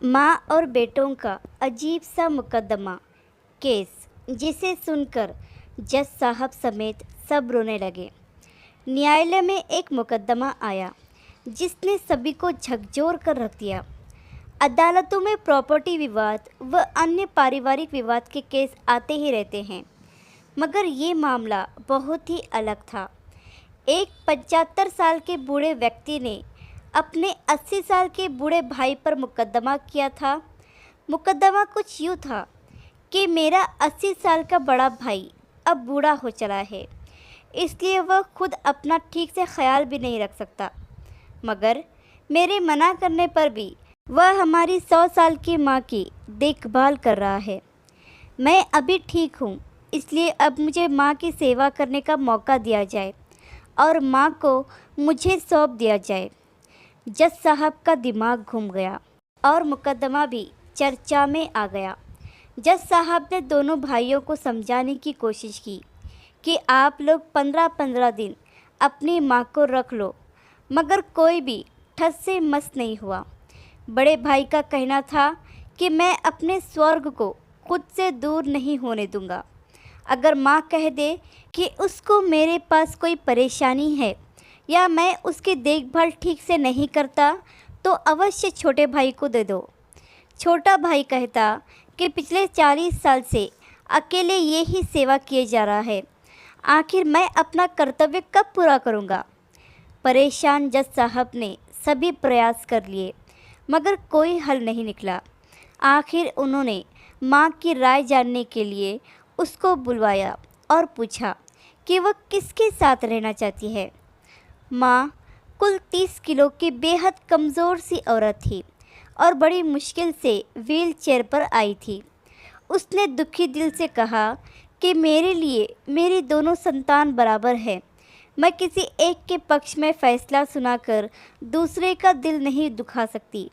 माँ और बेटों का अजीब सा मुकदमा केस, जिसे सुनकर जज साहब समेत सब रोने लगे। न्यायालय में एक मुकदमा आया जिसने सभी को झकझोर कर रख दिया। अदालतों में प्रॉपर्टी विवाद व अन्य पारिवारिक विवाद के केस आते ही रहते हैं, मगर ये मामला बहुत ही अलग था। एक 75 साल के बूढ़े व्यक्ति ने अपने 80 साल के बूढ़े भाई पर मुकदमा किया था। मुकदमा कुछ यूँ था कि मेरा 80 साल का बड़ा भाई अब बूढ़ा हो चला है, इसलिए वह खुद अपना ठीक से ख्याल भी नहीं रख सकता, मगर मेरे मना करने पर भी वह हमारी 100 साल की माँ की देखभाल कर रहा है। मैं अभी ठीक हूँ, इसलिए अब मुझे माँ की सेवा करने का मौका दिया जाए और माँ को मुझे सौंप दिया जाए। जज साहब का दिमाग घूम गया और मुकदमा भी चर्चा में आ गया। जज साहब ने दोनों भाइयों को समझाने की कोशिश की कि आप लोग 15-15 दिन अपनी माँ को रख लो, मगर कोई भी ठस से मस नहीं हुआ। बड़े भाई का कहना था कि मैं अपने स्वर्ग को खुद से दूर नहीं होने दूंगा। अगर माँ कह दे कि उसको मेरे पास कोई परेशानी है या मैं उसकी देखभाल ठीक से नहीं करता, तो अवश्य छोटे भाई को दे दो। छोटा भाई कहता कि पिछले 40 साल से अकेले ये ही सेवा किए जा रहा है, आखिर मैं अपना कर्तव्य कब पूरा करूँगा। परेशान जज साहब ने सभी प्रयास कर लिए, मगर कोई हल नहीं निकला। आखिर उन्होंने माँ की राय जानने के लिए उसको बुलवाया और पूछा कि वह किसके साथ रहना चाहती है। माँ कुल 30 किलो की बेहद कमज़ोर सी औरत थी और बड़ी मुश्किल से व्हील चेयर पर आई थी। उसने दुखी दिल से कहा कि मेरे लिए मेरी दोनों संतान बराबर है। मैं किसी एक के पक्ष में फ़ैसला सुनाकर दूसरे का दिल नहीं दुखा सकती।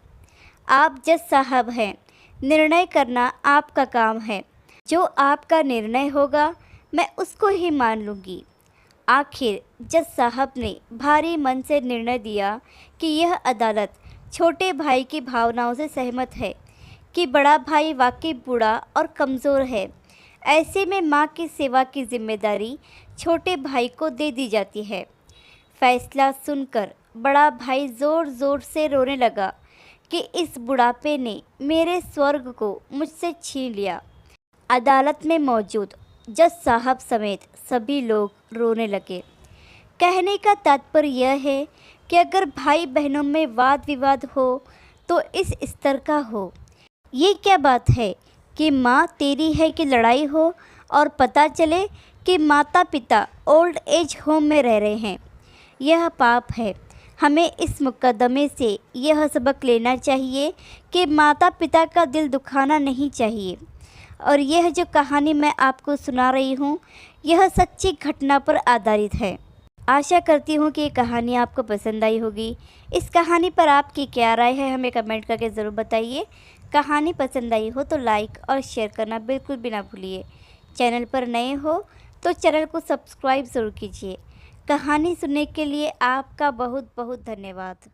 आप जज साहब हैं, निर्णय करना आपका काम है। जो आपका निर्णय होगा मैं उसको ही मान लूँगी। आखिर जज साहब ने भारी मन से निर्णय दिया कि यह अदालत छोटे भाई की भावनाओं से सहमत है कि बड़ा भाई वाकई बूढ़ा और कमज़ोर है। ऐसे में माँ की सेवा की जिम्मेदारी छोटे भाई को दे दी जाती है। फैसला सुनकर बड़ा भाई ज़ोर ज़ोर से रोने लगा कि इस बुढ़ापे ने मेरे स्वर्ग को मुझसे छीन लिया। अदालत में मौजूद जज साहब समेत सभी लोग रोने लगे। कहने का तात्पर्य यह है कि अगर भाई बहनों में वाद विवाद हो तो इस स्तर का हो। ये क्या बात है कि माँ तेरी है कि लड़ाई हो और पता चले कि माता पिता ओल्ड एज होम में रह रहे हैं। यह पाप है। हमें इस मुकदमे से यह सबक लेना चाहिए कि माता पिता का दिल दुखाना नहीं चाहिए। और यह जो कहानी मैं आपको सुना रही हूँ, यह सच्ची घटना पर आधारित है। आशा करती हूँ कि ये कहानी आपको पसंद आई होगी। इस कहानी पर आपकी क्या राय है हमें कमेंट करके ज़रूर बताइए। कहानी पसंद आई हो तो लाइक और शेयर करना बिल्कुल भी ना भूलिए। चैनल पर नए हो तो चैनल को सब्सक्राइब ज़रूर कीजिए। कहानी सुनने के लिए आपका बहुत बहुत धन्यवाद।